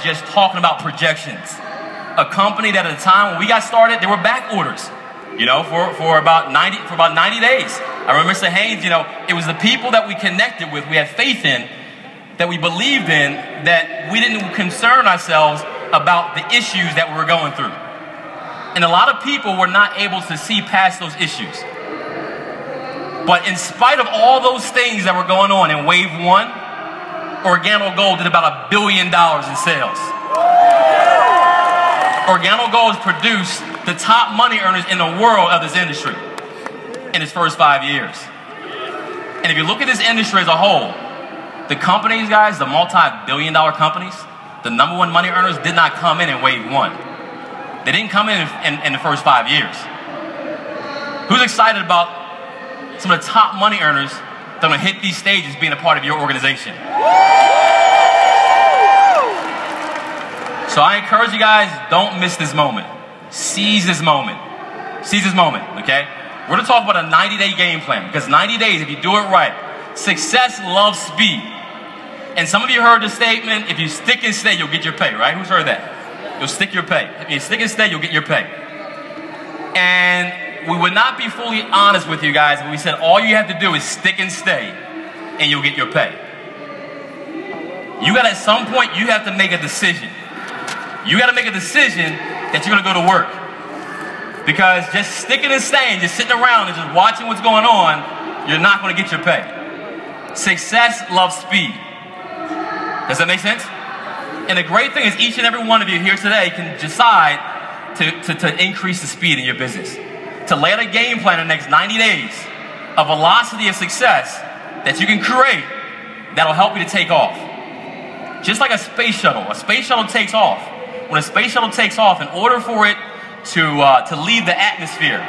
just talking about projections. A company that at the time when we got started, there were back orders, you know, for about 90 days. I remember Mr. Haynes, you know, it was the people that we connected with, we had faith in, that we believed in, that we didn't concern ourselves about the issues that we were going through. And a lot of people were not able to see past those issues. But in spite of all those things that were going on in Wave 1, Organo Gold did about $1 billion in sales. Organo Gold has produced the top money earners in the world of this industry in its first 5 years. And if you look at this industry as a whole, the companies, guys, the multi-billion-dollar companies, the #1 money earners did not come in Wave 1. They didn't come in the first 5 years. Who's excited about some of the top money earners that are going to hit these stages being a part of your organization? So I encourage you guys, don't miss this moment. Seize this moment. Seize this moment, okay? We're going to talk about a 90-day game plan, because 90 days, if you do it right, success loves speed. And some of you heard the statement, if you stick and stay, you'll get your pay, right? Who's heard that? You'll stick your pay. If you stick and stay, you'll get your pay. And we would not be fully honest with you guys if we said all you have to do is stick and stay, and you'll get your pay. You got, at some point, you have to make a decision. You got to make a decision that you're going to go to work. Because just sticking and staying, just sitting around and just watching what's going on, you're not going to get your pay. Success loves speed. Does that make sense? And the great thing is each and every one of you here today can decide to increase the speed in your business. To lay out a game plan in the next 90 days, a velocity of success that you can create that'll help you to take off. Just like a space shuttle takes off. When a space shuttle takes off, in order for it to leave the atmosphere,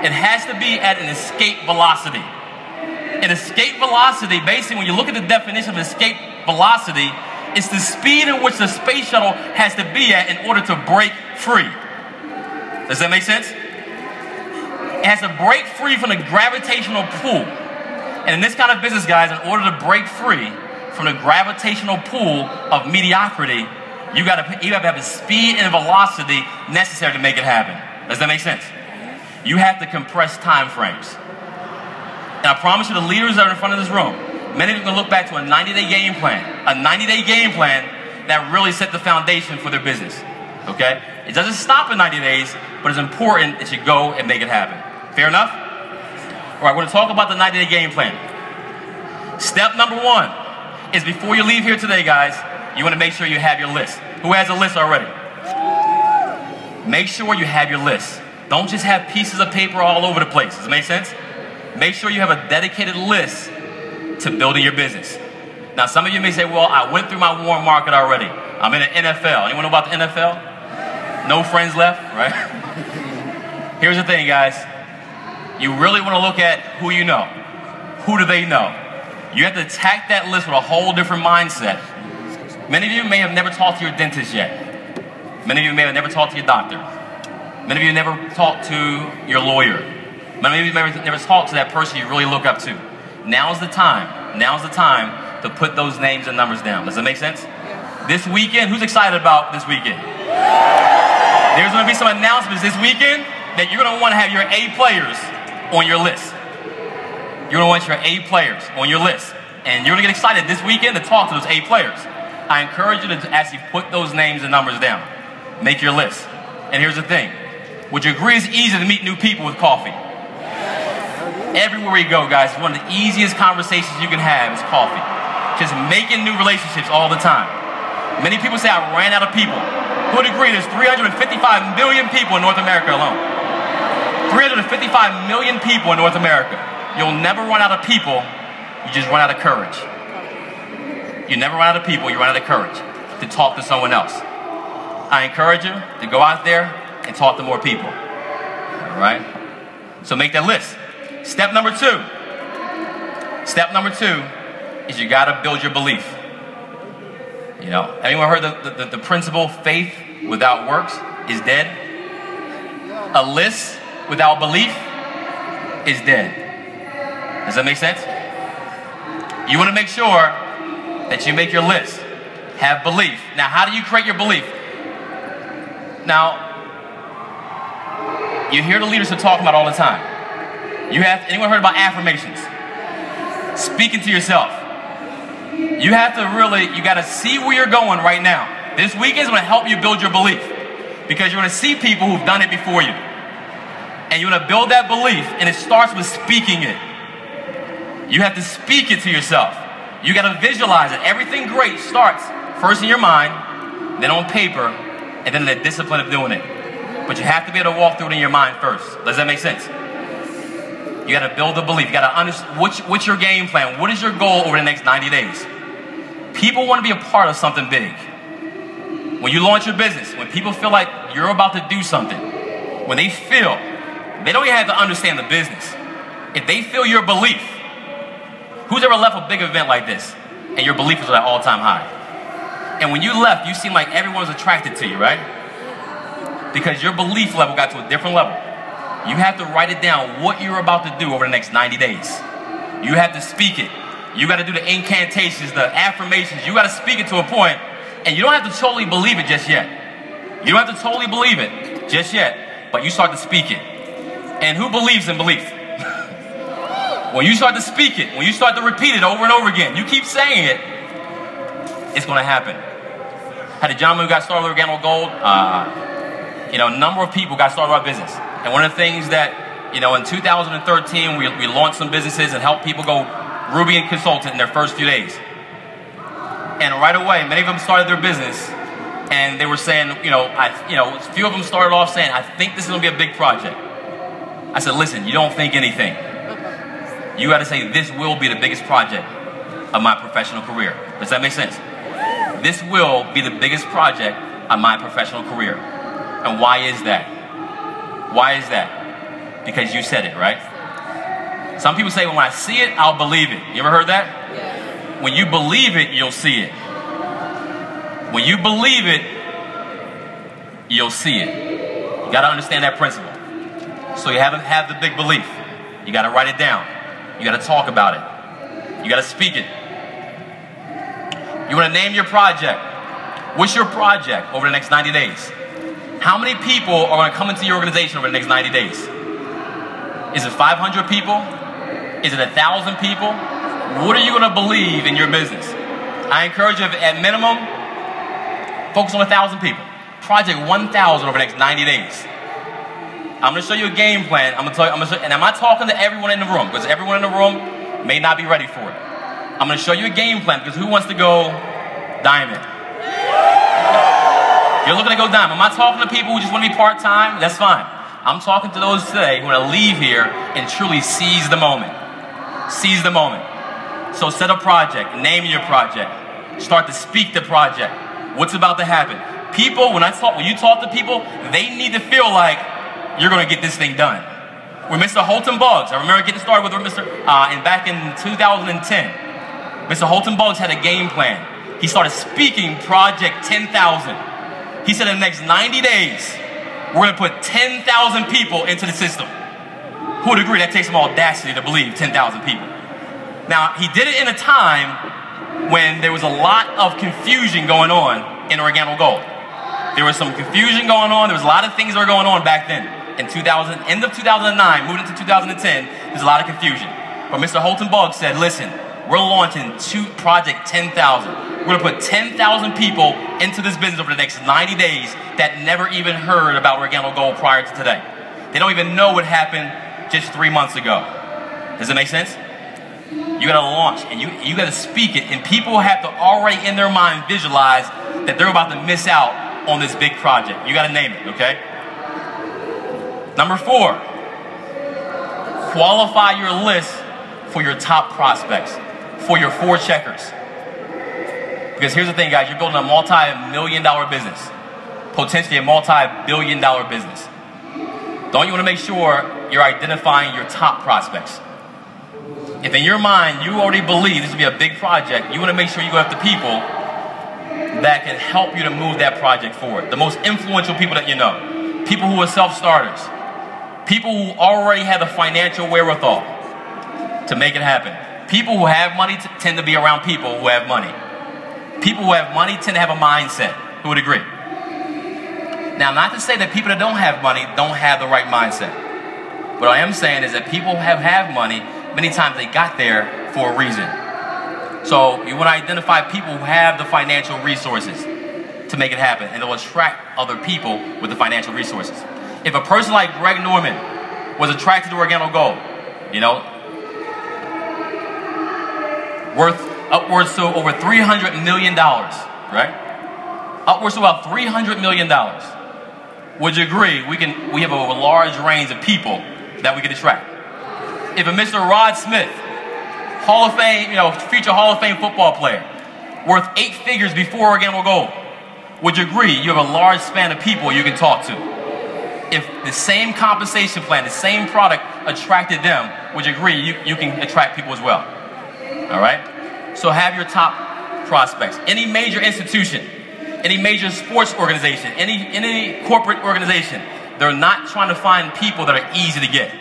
it has to be at an escape velocity. An escape velocity, basically, when you look at the definition of escape velocity, it's the speed in which the space shuttle has to be at in order to break free. Does that make sense? It has to break free from the gravitational pull. And in this kind of business, guys, in order to break free from the gravitational pull of mediocrity, you have to have the speed and velocity necessary to make it happen. Does that make sense? You have to compress time frames. And I promise you, the leaders that are in front of this room, many of you can look back to a 90-day game plan. A 90-day game plan that really set the foundation for their business. Okay? It doesn't stop in 90 days, but it's important that you go and make it happen. Fair enough? All right, we're going to talk about the 90-day game plan. Step number 1 is before you leave here today, guys, you want to make sure you have your list. Who has a list already? Make sure you have your list. Don't just have pieces of paper all over the place. Does it make sense? Make sure you have a dedicated list to building your business. Now, some of you may say, well, I went through my warm market already. I'm in the NFL. Anyone know about the NFL? No friends left, right? Here's the thing, guys. You really want to look at who you know. Who do they know? You have to attack that list with a whole different mindset. Many of you may have never talked to your dentist yet. Many of you may have never talked to your doctor. Many of you never talked to your lawyer. Many of you may have never talked to that person you really look up to. Now's the time. Now's the time to put those names and numbers down. Does that make sense? This weekend, who's excited about this weekend? There's going to be some announcements this weekend that you're going to want to have your A players on your list. You're going to want your A players on your list. And you're going to get excited this weekend to talk to those A players. I encourage you to actually put those names and numbers down. Make your list. And here's the thing. Would you agree it's easy to meet new people with coffee? Everywhere you go, guys, one of the easiest conversations you can have is coffee. Just making new relationships all the time. Many people say, I ran out of people. Who would agree there's 355 million people in North America alone? 355 million people in North America. You'll never run out of people, you just run out of courage. You never run out of people, you run out of courage to talk to someone else. I encourage you to go out there and talk to more people. All right? So make that list. Step number 2. Step number 2 is you got to build your belief. You know, anyone heard the principle, faith without works is dead? A list without belief is dead. Does that make sense? You want to make sure that you make your list. Have belief. Now, how do you create your belief? Now, you hear the leaders are talking about all the time. Anyone heard about affirmations? Speaking to yourself. You have to really, you got to see where you're going right now. This weekend is going to help you build your belief, because you're going to see people who've done it before you. And you're going to build that belief, and it starts with speaking it. You have to speak it to yourself. You got to visualize it. Everything great starts first in your mind, then on paper, and then the discipline of doing it. But you have to be able to walk through it in your mind first. Does that make sense? You got to build a belief. You got to understand what's your game plan. What is your goal over the next 90 days? People want to be a part of something big. When you launch your business, when people feel like you're about to do something, when they feel, they don't even have to understand the business. If they feel your belief, who's ever left a big event like this and your belief was at an all-time high? And when you left, you seemed like everyone was attracted to you, right? Because your belief level got to a different level. You have to write it down what you're about to do over the next 90 days. You have to speak it. You got to do the incantations, the affirmations. You got to speak it to a point, and you don't have to totally believe it just yet. You don't have to totally believe it just yet, but you start to speak it. And who believes in belief? When you start to speak it, when you start to repeat it over and over again, you keep saying it, it's going to happen. Had a gentleman who got started with Organic Gold. A number of people got started with our business. And one of the things that, in 2013, we launched some businesses and helped people go Ruby and Consultant in their first few days. And right away, many of them started their business, and they were saying, a few of them started off saying, I think this is going to be a big project. I said, listen, you don't think anything. You got to say, this will be the biggest project of my professional career. Does that make sense? This will be the biggest project of my professional career. And why is that? Why is that? Because you said it, right? Some people say, when I see it, I'll believe it. You ever heard that? Yeah. When you believe it, you'll see it. When you believe it, you'll see it. You got to understand that principle. So you have the big belief. You got to write it down. You got to talk about it. You got to speak it. You want to name your project. What's your project over the next 90 days? How many people are going to come into your organization over the next 90 days? Is it 500 people? Is it 1,000 people? What are you going to believe in your business? I encourage you, at minimum, focus on 1,000 people. Project 1,000 over the next 90 days. I'm going to show you a game plan. I'm going to tell you, and I'm not talking to everyone in the room, because everyone in the room may not be ready for it. I'm going to show you a game plan, because who wants to go diamond? You're looking to go diamond. I'm not talking to people who just want to be part-time. That's fine. I'm talking to those today who want to leave here and truly seize the moment. Seize the moment. So set a project. Name your project. Start to speak the project. What's about to happen? People, when you talk to people, they need to feel like you're going to get this thing done. With Mr. Holton Boggs, I remember getting started with back in 2010. Mr. Holton Boggs had a game plan. He started speaking Project 10,000. He said in the next 90 days, we're going to put 10,000 people into the system. Who would agree that takes some audacity to believe 10,000 people? Now, he did it in a time when there was a lot of confusion going on in Organic Gold. There was some confusion going on. There was a lot of things that were going on back then. In end of 2009, moving into 2010, there's a lot of confusion. But Mr. Holton Boggs said, listen, we're launching Project 10,000. We're going to put 10,000 people into this business over the next 90 days that never even heard about Organic Gold prior to today. They don't even know what happened just 3 months ago. Does it make sense? You got to launch, and you got to speak it, and people have to already in their mind visualize that they're about to miss out on this big project. You got to name it, okay? Number 4, qualify your list for your top prospects, for your 4 checkers. Because here's the thing, guys, you're building a multi-million-dollar business, potentially a multi-billion-dollar business. Don't you want to make sure you're identifying your top prospects? If in your mind you already believe this will be a big project, you want to make sure you go after people that can help you to move that project forward. The most influential people that you know. People who are self-starters. People who already have the financial wherewithal to make it happen. People who have money tend to be around people who have money. People who have money tend to have a mindset. Who would agree? Now, not to say that people that don't have money don't have the right mindset. What I am saying is that people who have money, many times they got there for a reason. So you want to identify people who have the financial resources to make it happen, and they'll attract other people with the financial resources. If a person like Greg Norman was attracted to Organo Gold, you know, worth upwards to over $300 million, right? Upwards to about $300 million. Would you agree we have a large range of people that we could attract? If a Mr. Rod Smith, Hall of Fame, you know, future Hall of Fame football player, worth 8 figures before Organo Gold, would you agree you have a large span of people you can talk to? If the same compensation plan, the same product attracted them, would you agree you can attract people as well? All right? So have your top prospects. Any major institution, any major sports organization, any corporate organization, they're not trying to find people that are easy to get.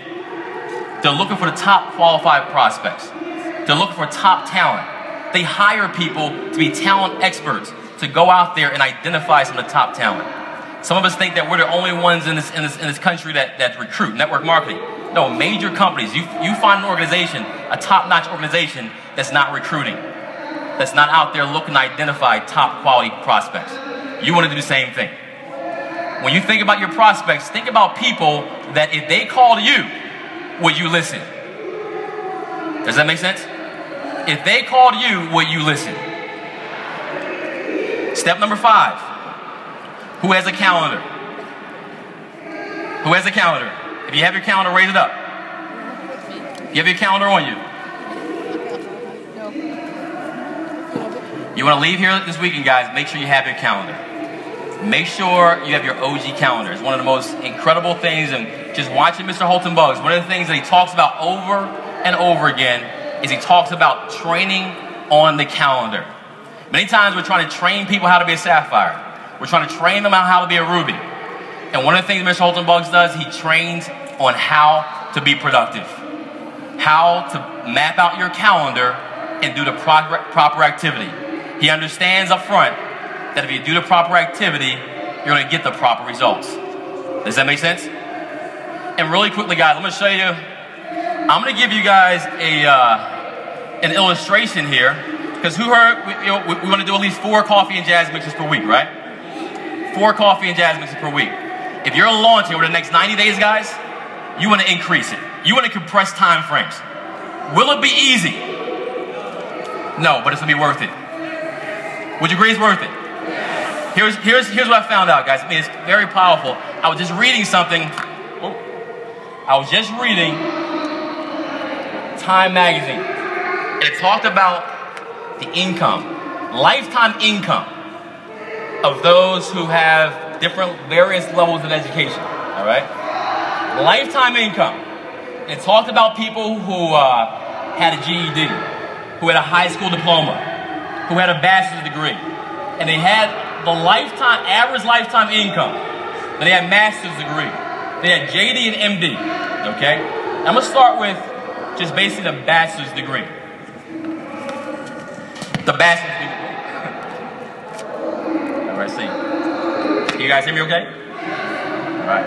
They're looking for the top qualified prospects. They're looking for top talent. They hire people to be talent experts, to go out there and identify some of the top talent. Some of us think that we're the only ones in this country that recruit, network marketing. No, major companies, you find an organization, a top-notch organization that's not recruiting, that's not out there looking to identify top quality prospects. You want to do the same thing. When you think about your prospects, think about people that if they called you, would you listen? Does that make sense? If they called you, would you listen? Step number 5. Who has a calendar? Who has a calendar? If you have your calendar, raise it up. You have your calendar on you. You want to leave here this weekend, guys, make sure you have your calendar. Make sure you have your OG calendar. It's one of the most incredible things, and just watching Mr. Holton Bugs, one of the things that he talks about over and over again is he talks about training on the calendar. Many times we're trying to train people how to be a sapphire. We're trying to train them on how to be a ruby. And one of the things Mr. Holton Bugs does, he trains on how to be productive. How to map out your calendar and do the proper activity. He understands up front that if you do the proper activity, you're going to get the proper results. Does that make sense? And really quickly, guys, I'm going to show you, I'm going to give you guys an illustration here. Because who heard, we want to do at least 4 coffee and jazz mixes per week, right? 4 coffee and jazz mixes per week. If you're launching over the next 90 days, guys, you want to increase it. You want to compress time frames. Will it be easy? No, but it's going to be worth it. Would you agree it's worth it? Here's what I found out, guys. I mean, it's very powerful. I was just reading something. I was just reading Time magazine. And it talked about the income, lifetime income of those who have various levels of education, all right? Lifetime income. It talked about people who had a GED, who had a high school diploma, who had a bachelor's degree, and they had the average lifetime income. Then they had master's degree. They had JD and MD, okay? I'm gonna start with just basically the bachelor's degree. The bachelor's degree. All right, see. Can you guys hear me okay? All right.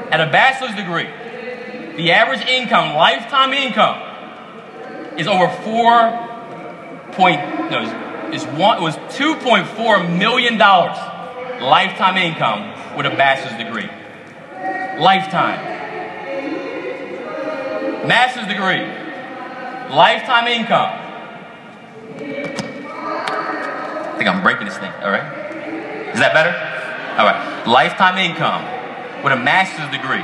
At a bachelor's degree, the average income, lifetime income, is over $2.4 million lifetime income with a bachelor's degree. Lifetime. Master's degree. Lifetime income. I think I'm breaking this thing, all right? Is that better? All right. Lifetime income with a master's degree.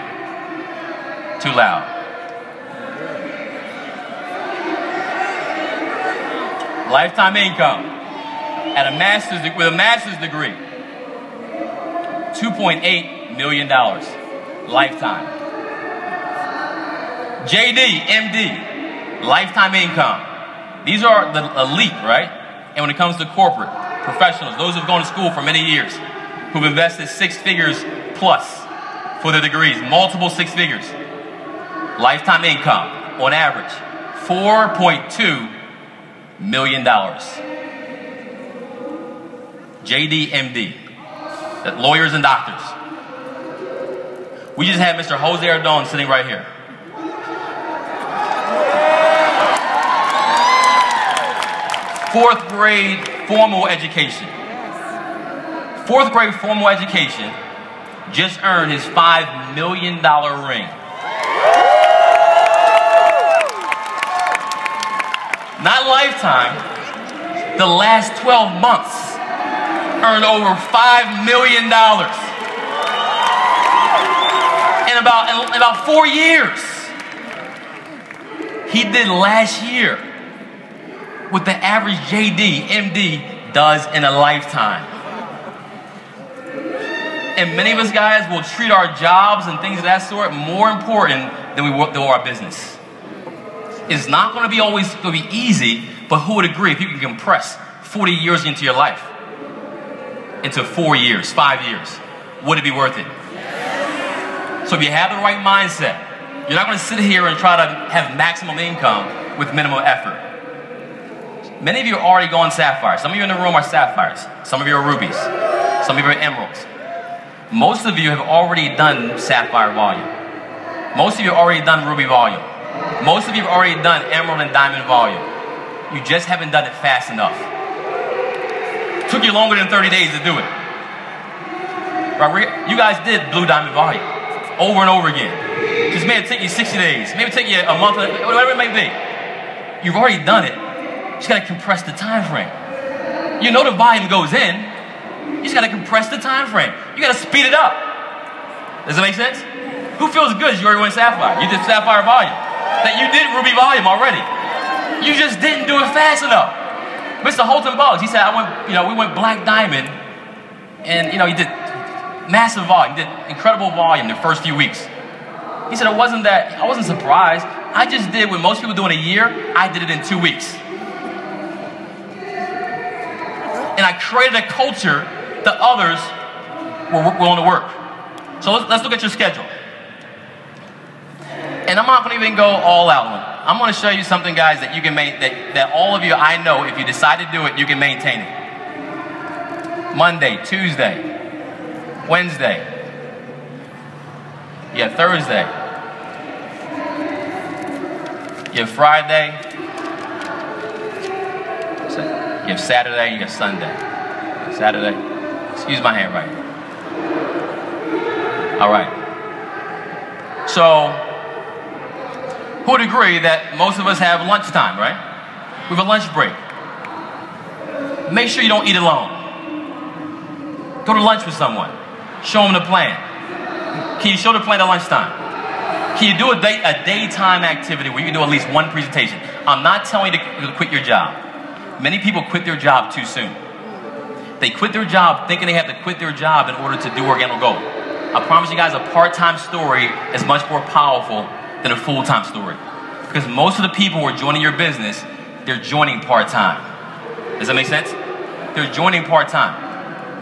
Too loud. Lifetime income with a master's degree. $2.8 million. Lifetime. JD, MD. Lifetime income. These are the elite, right? And when it comes to corporate, professionals, those who've gone to school for many years, who've invested 6 figures plus for their degrees, multiple 6 figures. Lifetime income, on average, $4.2 million. JD, MD, lawyers and doctors. We just had Mr. Jose Ardon sitting right here. Fourth grade formal education. Fourth grade formal education just earned his $5 million ring. Not lifetime, the last 12 months earned over $5 million. In about 4 years. He did last year what the average JD, MD does in a lifetime. And many of us guys will treat our jobs and things of that sort more important than we do our business. It's not going to be always going to be easy, but who would agree if you can compress 40 years into your life into 4 years, 5 years? Would it be worth it? So if you have the right mindset, you're not going to sit here and try to have maximum income with minimal effort. Many of you are already going sapphires. Some of you in the room are sapphires. Some of you are rubies. Some of you are emeralds. Most of you have already done sapphire volume. Most of you have already done ruby volume. Most of you have already done emerald and diamond volume. You just haven't done it fast enough. It took you longer than 30 days to do it. Right? You guys did blue diamond volume over and over again. Just may take you 60 days. Maybe take you a month, whatever it may be. You've already done it. You just got to compress the time frame. You know the volume goes in. You just got to compress the time frame. You got to speed it up. Does that make sense? Who feels good as you already went sapphire? You did sapphire volume. That you did ruby volume already. You just didn't do it fast enough. Mr. Holton Boggs, he said, we went black diamond, and he did massive volume, he did incredible volume the first few weeks. He said I wasn't surprised. I just did what most people do in a year. I did it in 2 weeks. And I created a culture that others were willing to work. So let's look at your schedule. And I'm not going to even go all out on it. I'm going to show you something, guys, that you can make, that all of you, I know, if you decide to do it, you can maintain it. Monday, Tuesday, Wednesday, you have Thursday, you have Friday, you have Saturday, you have Sunday. Saturday, excuse my handwriting. All right. So, who would agree that most of us have lunchtime, right? We have a lunch break. Make sure you don't eat alone. Go to lunch with someone. Show them the plan. Can you show the plan at lunchtime? Can you do a daytime activity where you can do at least one presentation? I'm not telling you to quit your job. Many people quit their job too soon. They quit their job thinking they have to quit their job in order to do Organic Gold. I promise you guys, a part-time story is much more powerful than a full-time story. Because most of the people who are joining your business, they're joining part-time. Does that make sense? They're joining part-time.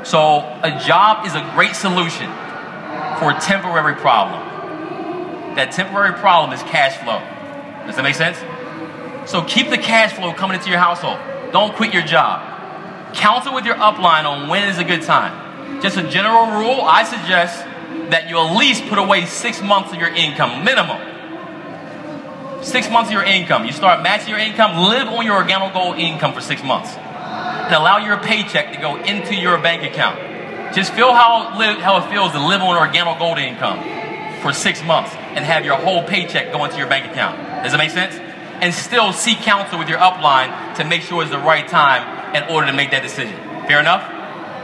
So a job is a great solution for a temporary problem. That temporary problem is cash flow. Does that make sense? So keep the cash flow coming into your household. Don't quit your job. Counsel with your upline on when is a good time. Just a general rule, I suggest that you at least put away 6 months of your income, minimum. 6 months of your income. You start matching your income, live on your Organic Gold income for 6 months. And allow your paycheck to go into your bank account. Just feel how it feels to live on Organic Gold income for 6 months and have your whole paycheck go into your bank account. Does that make sense? And still seek counsel with your upline to make sure it's the right time in order to make that decision. Fair enough?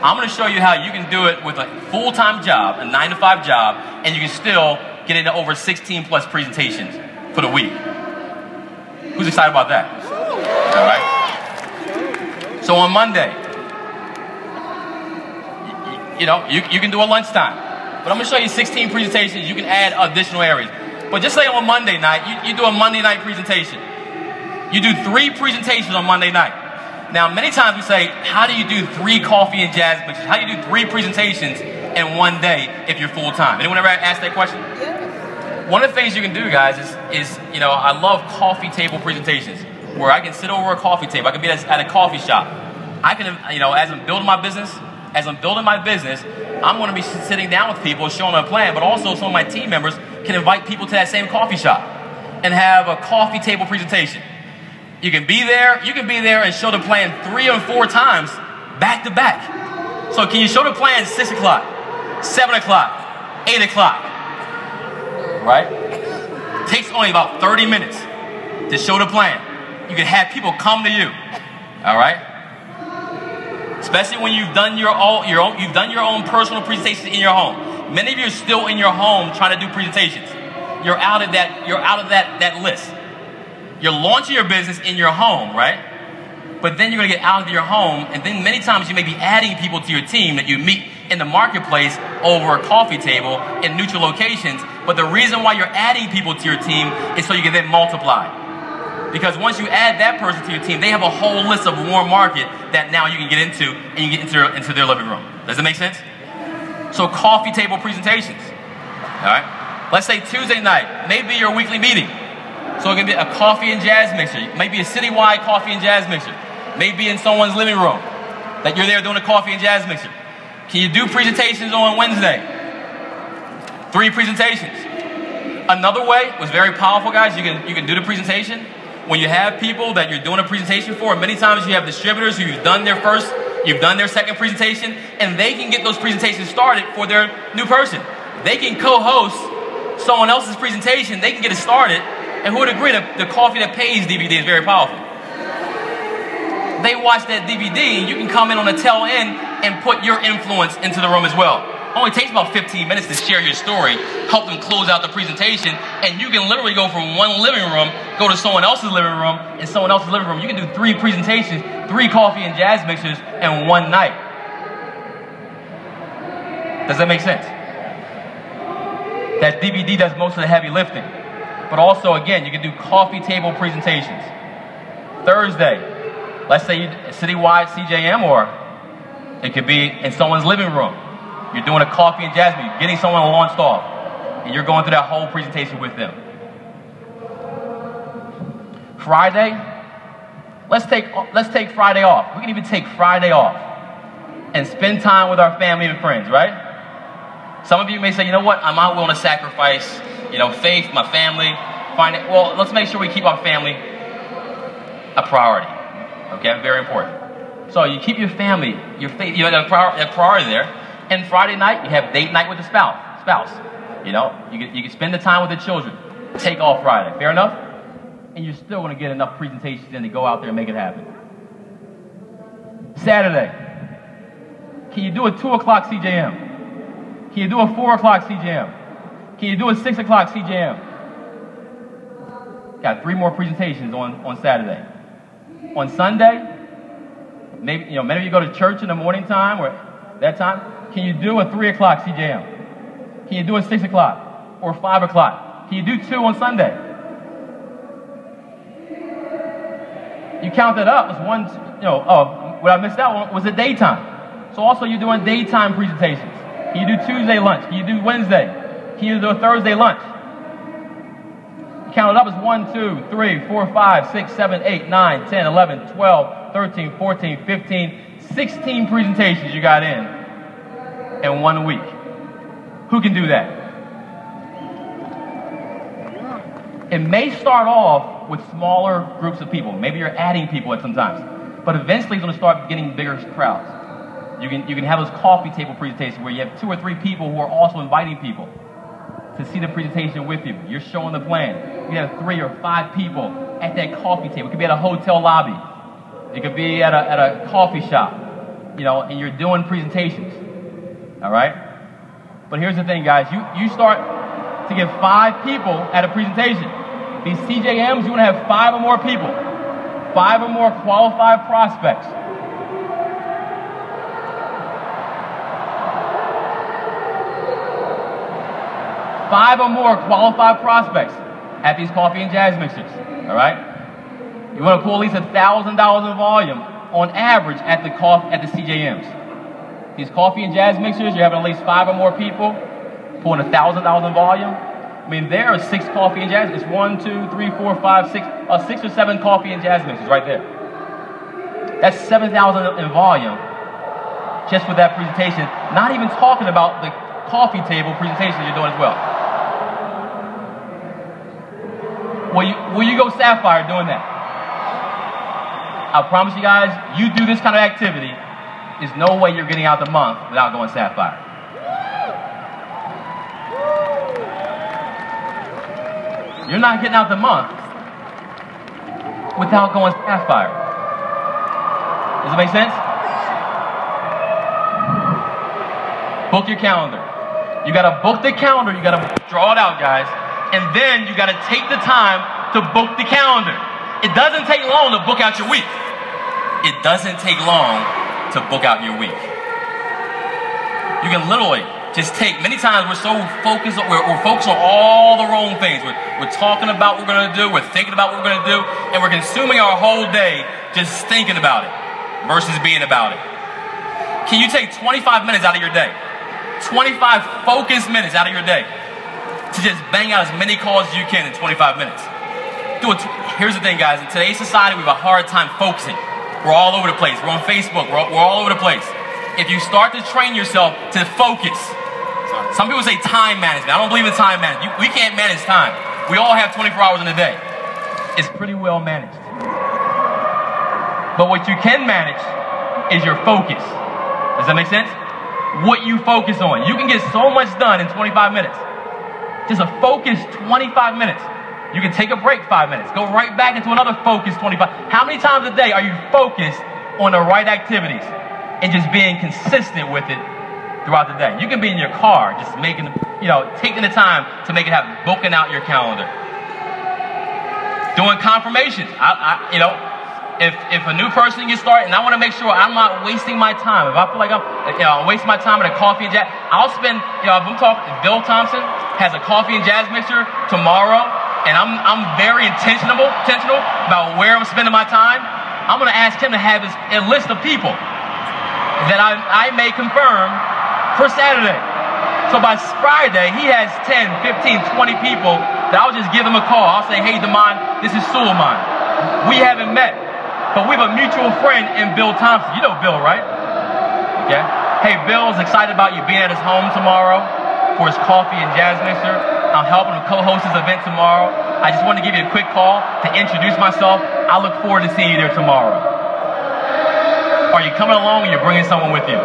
I'm going to show you how you can do it with a full-time job, a 9-to-5 job, and you can still get into over 16 plus presentations for the week. Who's excited about that? All right. So on Monday, you can do a lunchtime, but I'm going to show you 16 presentations. You can add additional areas. But just say on Monday night, you do a Monday night presentation. You do 3 presentations on Monday night. Now, many times we say, how do you do 3 coffee and jazz mixes? How do you do 3 presentations in one day if you're full-time? Anyone ever asked that question? Yeah. One of the things you can do, guys, is I love coffee table presentations where I can sit over a coffee table. I can be at a coffee shop. I can, as I'm building my business, as I'm building my business, I'm going to be sitting down with people, showing them a plan, but also some of my team members can invite people to that same coffee shop and have a coffee table presentation. You can be there and show the plan 3 or 4 times back to back. So can you show the plan 6 o'clock, 7 o'clock, 8 o'clock, right? It takes only about 30 minutes to show the plan. You can have people come to you, all right? Especially when you've done your own personal presentations in your home. Many of you are still in your home trying to do presentations. You're out of that list. You're launching your business in your home, right? But then you're going to get out of your home, and then many times you may be adding people to your team that you meet in the marketplace over a coffee table in neutral locations. But the reason why you're adding people to your team is so you can then multiply. Because once you add that person to your team, they have a whole list of warm market that now you can get into, and you get into their living room. Does that make sense? So coffee table presentations, all right? Let's say Tuesday night, maybe your weekly meeting. So it can be a coffee and jazz mixer, maybe a citywide coffee and jazz mixer, maybe in someone's living room that you're there doing a coffee and jazz mixer. Can you do presentations on Wednesday? 3 presentations. Another way was very powerful, guys. You can do the presentation when you have people that you're doing a presentation for. Many times you have distributors who you've done their second presentation, and they can get those presentations started for their new person. They can co-host someone else's presentation. They can get it started. And who would agree that the Coffee That Pays DVD is very powerful? They watch that DVD, and you can come in on the tail end and put your influence into the room as well. Only takes about 15 minutes to share your story, help them close out the presentation, and you can literally go from one living room, go to someone else's living room, and someone else's living room. You can do 3 presentations, 3 coffee and jazz mixers in one night. Does that make sense? That DVD does most of the heavy lifting. But also, again, you can do coffee table presentations. Thursday, let's say citywide CJM, or it could be in someone's living room. You're doing a coffee and jazz meeting, getting someone launched off, and you're going through that whole presentation with them. Friday, let's take Friday off. We can even take Friday off and spend time with our family and friends, right? Some of you may say, you know what, I'm not willing to sacrifice, faith, my family, well, let's make sure we keep our family a priority. Okay, very important. So you keep your family, your faith, you have a priority there. And Friday night, you have date night with the spouse. You can spend the time with the children. Take off Friday. Fair enough? And you're still going to get enough presentations in to go out there and make it happen. Saturday, can you do a 2 o'clock CJM? Can you do a 4 o'clock CJM? Can you do a 6 o'clock CJM? Got 3 more presentations on Saturday. On Sunday, maybe many of you go to church in the morning time or that time. Can you do a 3 o'clock CJM? Can you do a 6 o'clock or 5 o'clock? Can you do 2 on Sunday? You count that up as one. What I missed out on was the daytime. So also you're doing daytime presentations. Can you do Tuesday lunch? Can you do Wednesday? Can you do a Thursday lunch? Count it up as 1, 2, 3, 4, 5, 6, 7, 8, 9, 10, 11, 12, 13, 14, 15, 16 presentations you got in 1 week. Who can do that? It may start off with smaller groups of people. Maybe you're adding people at some times. But eventually it's going to start getting bigger crowds. You can have those coffee table presentations where you have 2 or 3 people who are also inviting people to see the presentation with you. You're showing the plan. You have 3 or 5 people at that coffee table. It could be at a hotel lobby. It could be at a coffee shop, and you're doing presentations. All right? But here's the thing, guys. You start to get 5 people at a presentation. These CJMs, you want to have 5 or more people. 5 or more qualified prospects. Five or more qualified prospects at these coffee and jazz mixers. All right? You want to pull at least $1,000 in volume on average at the CJMs. These coffee and jazz mixers, you're having at least 5 or more people pulling $1,000 in volume. I mean, there are 6 coffee and jazz. It's 1, 2, 3, 4, 5, 6 or 7 coffee and jazz mixers right there. That's 7,000 in volume just with that presentation, not even talking about the coffee table presentation you're doing as well. Will you go sapphire doing that? I promise you guys, you do this kind of activity, there's no way you're getting out the month without going sapphire. You're not getting out the month without going sapphire. Does it make sense? Book your calendar. You gotta book the calendar, you gotta draw it out, guys, and then you gotta take the time to book the calendar. It doesn't take long to book out your week. It doesn't take long to book out your week. You can literally just take, many times we're so focused, we're focused on all the wrong things. We're talking about what we're gonna do, we're thinking about what we're gonna do, and we're consuming our whole day just thinking about it versus being about it. Can you take 25 minutes out of your day? 25 focused minutes out of your day to just bang out as many calls as you can in 25 minutes. Here's the thing, guys. In today's society, we have a hard time focusing. We're all over the place. We're on Facebook. We're all over the place. If you start to train yourself to focus, some people say time management. I don't believe in time management. We can't manage time. We all have 24 hours in a day. It's pretty well managed. But what you can manage is your focus. Does that make sense? What you focus on. You can get so much done in 25 minutes. Just a focused 25 minutes. You can take a break 5 minutes. Go right back into another focused 25. How many times a day are you focused on the right activities and just being consistent with it throughout the day? You can be in your car just making, taking the time to make it happen. Booking out your calendar. Doing confirmations. If a new person gets started, and I want to make sure I'm not wasting my time. If I feel like I'm wasting my time at a coffee and jazz, I'll spend, if I'm talking, Bill Thompson has a coffee and jazz mixer tomorrow, and I'm very intentional about where I'm spending my time. I'm going to ask him to have a list of people that I may confirm for Saturday. So by Friday, he has 10, 15, 20 people that I'll just give them a call. I'll say, hey, Damon, this is Sulaiman. We haven't met, but we have a mutual friend in Bill Thompson. You know Bill, right? Okay. Hey, Bill's excited about you being at his home tomorrow for his coffee and jazz mixer. I'm helping him co-host his event tomorrow. I just wanted to give you a quick call to introduce myself. I look forward to seeing you there tomorrow. Are you coming along or you're bringing someone with you?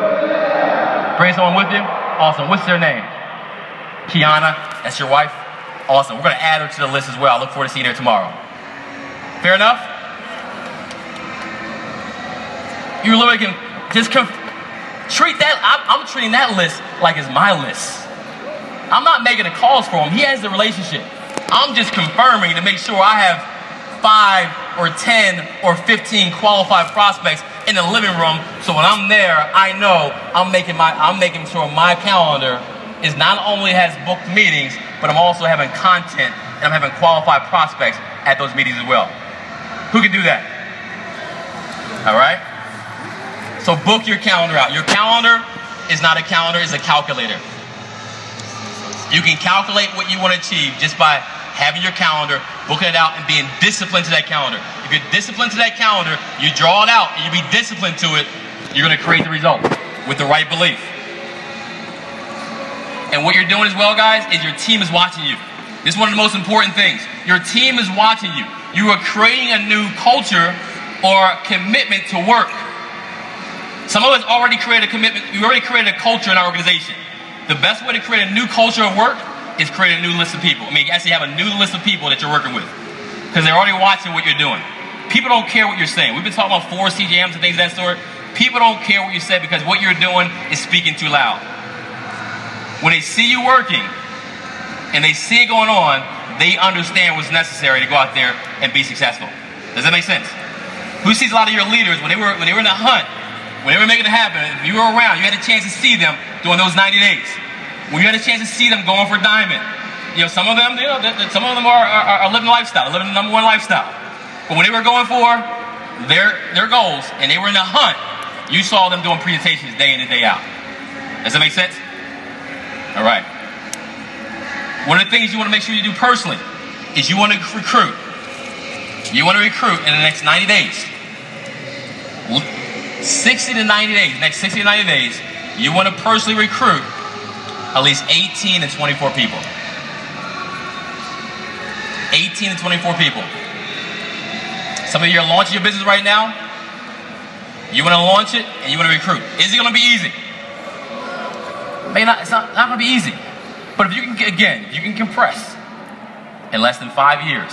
Bringing someone with you? Awesome. What's their name? Kiana. That's your wife? Awesome. We're going to add her to the list as well. I look forward to seeing you there tomorrow. Fair enough? You literally can just treat that. I'm treating that list like it's my list. I'm not making the calls for him. He has the relationship. I'm just confirming to make sure I have 5 or 10 or 15 qualified prospects in the living room. So when I'm there, I know I'm making sure my calendar is not only has booked meetings, but I'm also having content and I'm having qualified prospects at those meetings as well. Who can do that? All right? So book your calendar out. Your calendar is not a calendar, it's a calculator. You can calculate what you want to achieve just by having your calendar, booking it out, and being disciplined to that calendar. If you're disciplined to that calendar, you draw it out and you be disciplined to it, you're going to create the results with the right belief. And what you're doing as well, guys, is your team is watching you. This is one of the most important things. Your team is watching you. You are creating a new culture or commitment to work. Some of us already created a commitment. We already created a culture in our organization. The best way to create a new culture of work is create a new list of people. I mean, you actually have a new list of people that you're working with because they're already watching what you're doing. People don't care what you're saying. We've been talking about 4 CJMs and things of that sort. People don't care what you say because what you're doing is speaking too loud. When they see you working and they see it going on, they understand what's necessary to go out there and be successful. Does that make sense? Who sees a lot of your leaders when they were in the hunt? When they were making it happen, if you were around, you had a chance to see them during those 90 days. When you had a chance to see them going for diamond. Some of them, some of them are living a lifestyle, living the #1 lifestyle. But when they were going for their goals and they were in the hunt, you saw them doing presentations day in and day out. Does that make sense? All right. One of the things you want to make sure you do personally is you want to recruit. You want to recruit in the next 90 days. 60 to 90 days, next 60 to 90 days, you want to personally recruit at least 18 to 24 people. 18 to 24 people. Some of you are launching your business right now. You want to launch it and you want to recruit. Is it going to be easy? Maybe not. It's not going to be easy. But if you can, again, if you can compress in less than 5 years,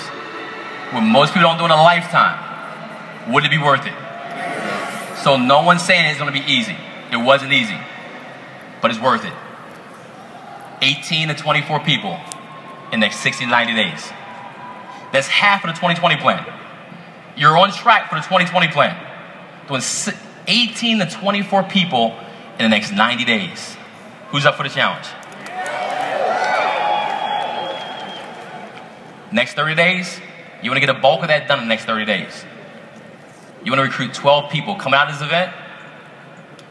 what most people don't do in a lifetime, would it be worth it? So no one's saying it's going to be easy. It wasn't easy, but it's worth it. 18 to 24 people in the next 60 to 90 days. That's half of the 2020 plan. You're on track for the 2020 plan. Doing 18 to 24 people in the next 90 days. Who's up for the challenge? Next 30 days, you want to get a bulk of that done in the next 30 days. You want to recruit 12 people coming out of this event.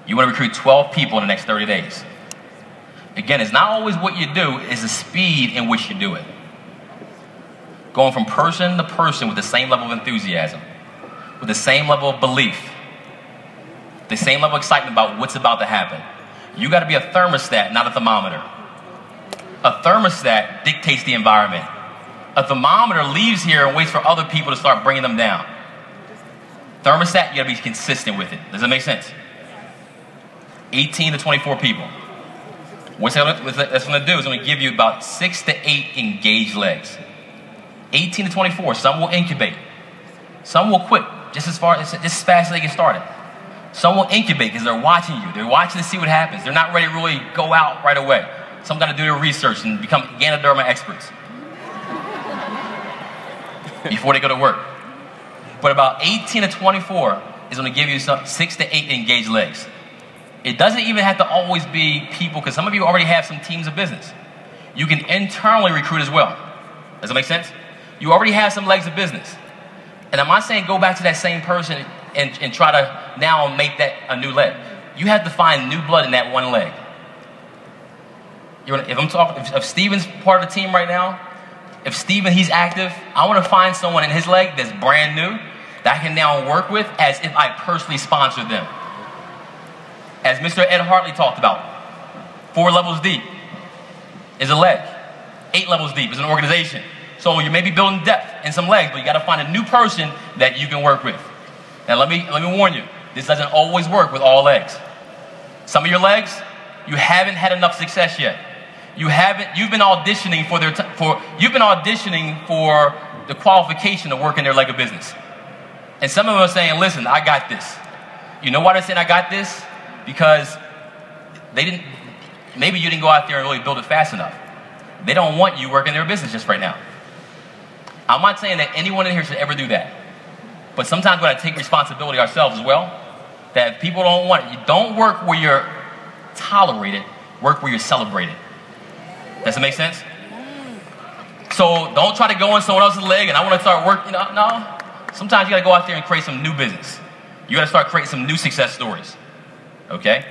You want to recruit 12 people in the next 30 days. Again, it's not always what you do, it's the speed in which you do it. Going from person to person with the same level of enthusiasm, with the same level of belief, the same level of excitement about what's about to happen. You got to be a thermostat, not a thermometer. A thermostat dictates the environment. A thermometer leaves here and waits for other people to start bringing them down. Thermostat, you got to be consistent with it. Does that make sense? 18 to 24 people. What's that's going to do is going to give you about 6 to 8 engaged legs. 18 to 24. Some will incubate. Some will quit just as fast as they get started. Some will incubate because they're watching you. They're watching to see what happens. They're not ready to really go out right away. Some got to do their research and become Ganoderma experts before they go to work. But about 18 to 24 is going to give you 6 to 8 engaged legs. It doesn't even have to always be people, because some of you already have some teams of business. You can internally recruit as well. Does that make sense? You already have some legs of business. And I'm not saying go back to that same person and try to now make that a new leg. You have to find new blood in that one leg. If Steven's part of the team right now, if Steven, he's active, I want to find someone in his leg that's brand new that I can now work with as if I personally sponsored them. As Mr. Ed Hartley talked about, 4 levels deep is a leg. 8 levels deep is an organization. So you may be building depth in some legs, but you got to find a new person that you can work with. Now let me warn you, this doesn't always work with all legs. Some of your legs, you haven't had enough success yet. You've been auditioning for the qualification to work in their leg of business. And some of them are saying, listen, I got this. You know why they're saying I got this? Because maybe you didn't go out there and really build it fast enough. They don't want you working their business just right now. I'm not saying that anyone in here should ever do that. But sometimes we got to take responsibility ourselves as well. That if people don't want it, you don't work where you're tolerated, work where you're celebrated. Does that make sense? So don't try to go on someone else's leg and I want to start working. No. Sometimes you got to go out there and create some new business. You got to start creating some new success stories. Okay?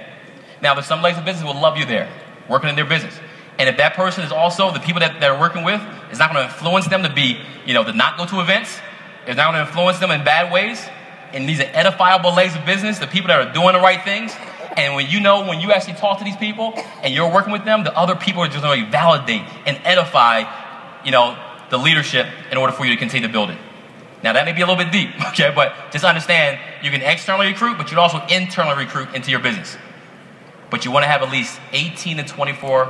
Now, there's some legs of business will love you there, working in their business. And if that person is also, the people that they're working with, it's not going to influence them to be, to not go to events. It's not going to influence them in bad ways. And these are edifiable legs of business, the people that are doing the right things. And when you actually talk to these people and you're working with them, the other people are just going to validate and edify, the leadership in order for you to continue to build it. Now, that may be a little bit deep, okay? But just understand, you can externally recruit, but you can also internally recruit into your business. But you want to have at least 18 to 24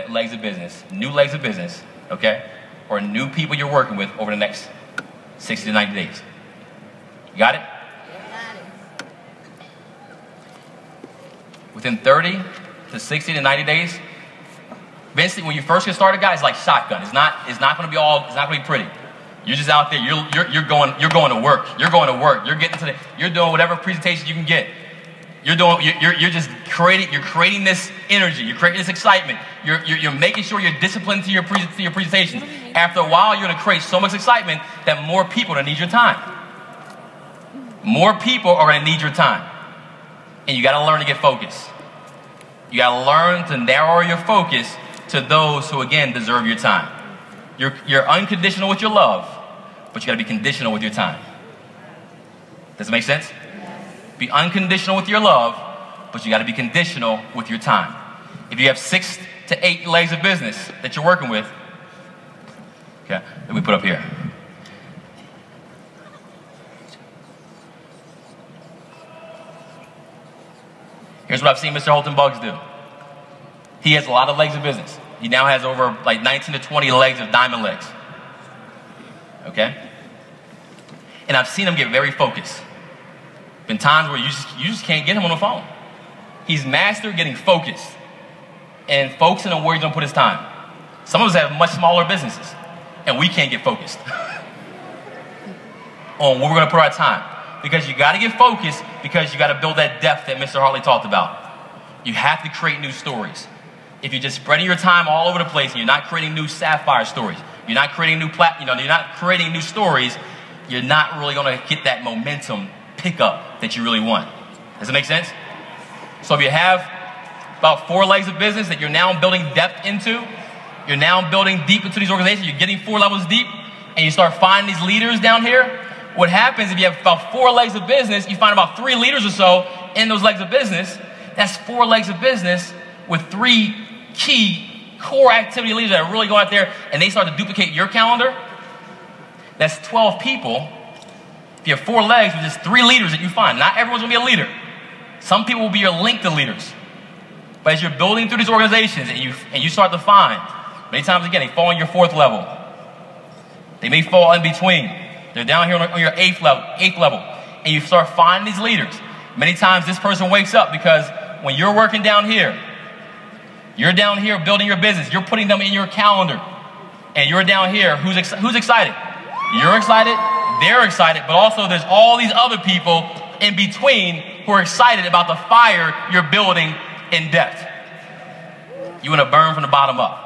legs of business, new legs of business, okay? Or new people you're working with over the next 60 to 90 days. You got it? Within 30 to 60 to 90 days, basically when you first get started, guys, it's like shotgun. It's not going to be pretty. You're just out there. You're going to work. You're going to work. You're doing whatever presentation you can get. You're just creating. You're creating this energy. You're creating this excitement. You're making sure you're disciplined to your presentations. After a while, you're going to create so much excitement that more people are going to need your time. More people are going to need your time, and you got to learn to get focused. You got to learn to narrow your focus to those who again deserve your time. You're unconditional with your love, but you got to be conditional with your time. Does it make sense? Be unconditional with your love, but you got to be conditional with your time. If you have 6 to 8 legs of business that you're working with, okay, that we put up here. Here's what I've seen Mr. Holton Buggs do. He has a lot of legs of business. He now has over like 19 to 20 legs of diamond legs. Okay? And I've seen him get very focused. Been times where you just can't get him on the phone. He's mastered getting focused and focusing on where he's gonna put his time. Some of us have much smaller businesses and we can't get focused on where we're gonna put our time. Because you gotta get focused, because you gotta build that depth that Mr. Hartley talked about. You have to create new stories. If you're just spreading your time all over the place and you're not creating new sapphire stories, you're not creating new you're not creating new stories, you're not really gonna get that momentum pickup that you really want. Does it make sense? So if you have about 4 legs of business that you're now building depth into, you're now building deep into these organizations, you're getting 4 levels deep, and you start finding these leaders down here, what happens if you have about 4 legs of business, you find about 3 leaders or so in those legs of business, that's 4 legs of business with 3 key core activity leaders that really go out there and they start to duplicate your calendar. That's 12 people. If you have 4 legs with just 3 leaders that you find, not everyone's gonna be a leader. Some people will be your link to leaders. But as you're building through these organizations and you start to find, many times again, they fall on your 4th level. They may fall in between. They're down here on your 8th level, and you start finding these leaders. Many times this person wakes up because when you're working down here, you're down here building your business, you're putting them in your calendar, and you're down here, who's excited? You're excited, they're excited, but also there's all these other people in between who are excited about the fire you're building in depth. You want to burn from the bottom up.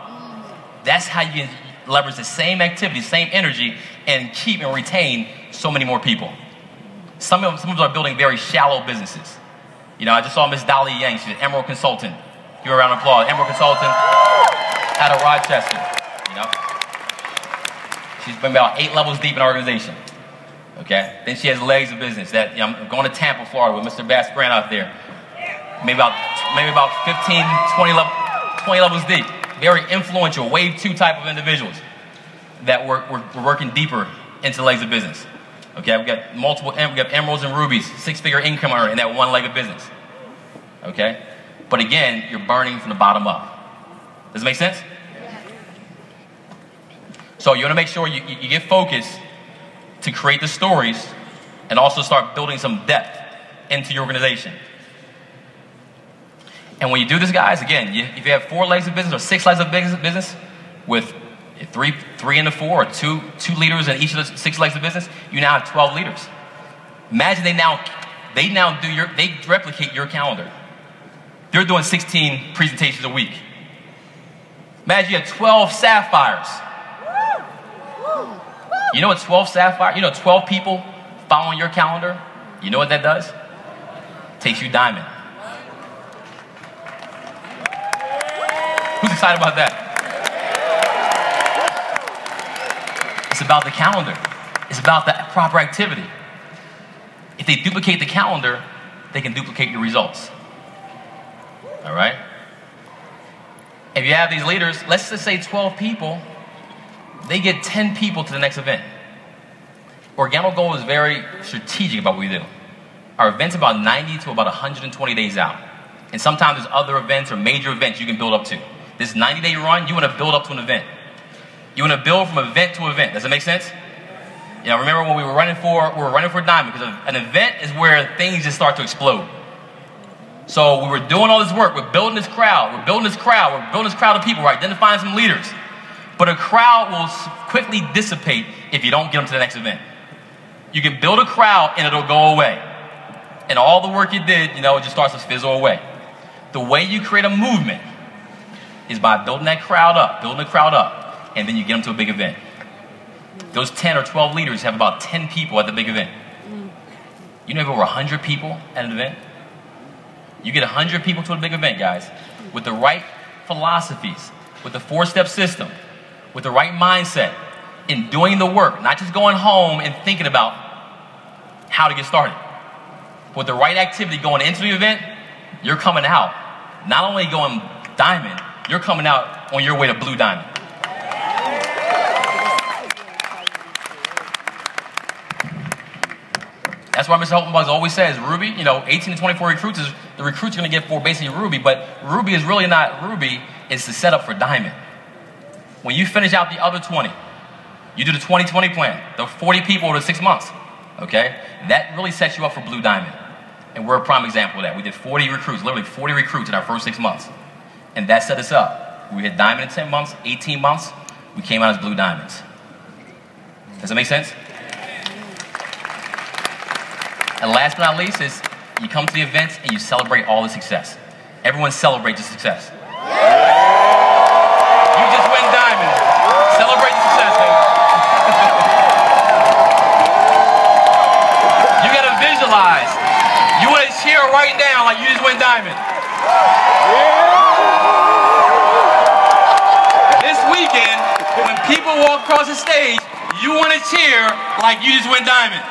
That's how you can leverage the same activity, same energy, and keep and retain so many more people. Some of them are building very shallow businesses. You know, I just saw Miss Dolly Yang. She's an Emerald Consultant. Give her a round of applause. Emerald Consultant out of Rochester. You know, she's been about 8 levels deep in our organization. Okay. Then she has legs of business. That I'm going to Tampa, Florida, with Mr. Bass Grant out there. Maybe about 15, 20 levels deep. Very influential, wave 2 type of individuals that we're working deeper into legs of business. Okay, we got emeralds and rubies, 6-figure income earner in that 1 leg of business. Okay, but again, you're burning from the bottom up. Does it make sense? So you want to make sure you get focused to create the stories and also start building some depth into your organization. And when you do this, guys, again, if you have 4 legs of business or 6 legs of business with 3 in the 4 or two leaders in each of the 6 legs of business, you now have 12 leaders. Imagine they replicate your calendar. They're doing 16 presentations a week. Imagine you have 12 sapphires. You know what 12 sapphires, 12 people following your calendar? You know what that does? Takes you diamond. Who's excited about that? It's about the calendar. It's about the proper activity. If they duplicate the calendar, they can duplicate your results. All right? If you have these leaders, let's just say 12 people, they get 10 people to the next event. Organo Gold is very strategic about what we do. Our event's about 90 to about 120 days out. And sometimes there's other events or major events you can build up to. This 90-day run, you want to build up to an event. You want to build from event to event. Does that make sense? You know, remember when we were running for Diamond, because an event is where things just start to explode. So we were doing all this work. We're building this crowd. We're building this crowd of people. We're identifying some leaders. But a crowd will quickly dissipate if you don't get them to the next event. You can build a crowd and it'll go away. And all the work you did, it just starts to fizzle away. The way you create a movement is by building that crowd up, and then you get them to a big event. Those 10 or 12 leaders have about 10 people at the big event. You have over 100 people at an event. You get 100 people to a big event, guys, with the right philosophies, with the 4-step system, with the right mindset, in doing the work, not just going home and thinking about how to get started. with the right activity going into the event, you're coming out. Not only going diamond, you're coming out on your way to blue diamond. That's why Mr. Holtenbach always says, Ruby, 18 to 24 recruits, the recruit's going to get for basically Ruby, but Ruby is really not Ruby, it's the setup for diamond. When you finish out the other 20, you do the 20-20 plan, the 40 people over 6 months, okay? That really sets you up for blue diamond. And we're a prime example of that. We did 40 recruits, literally 40 recruits in our first 6 months. And that set us up. We hit diamond in 10 months, 18 months, we came out as blue diamonds. Does that make sense? And last but not least is you come to the events and you celebrate all the success. Everyone celebrates the success. You just win diamond. Celebrate the success, baby. You gotta visualize. You wanna cheer right now like you just win diamond. This weekend, when people walk across the stage, you wanna cheer like you just win diamond.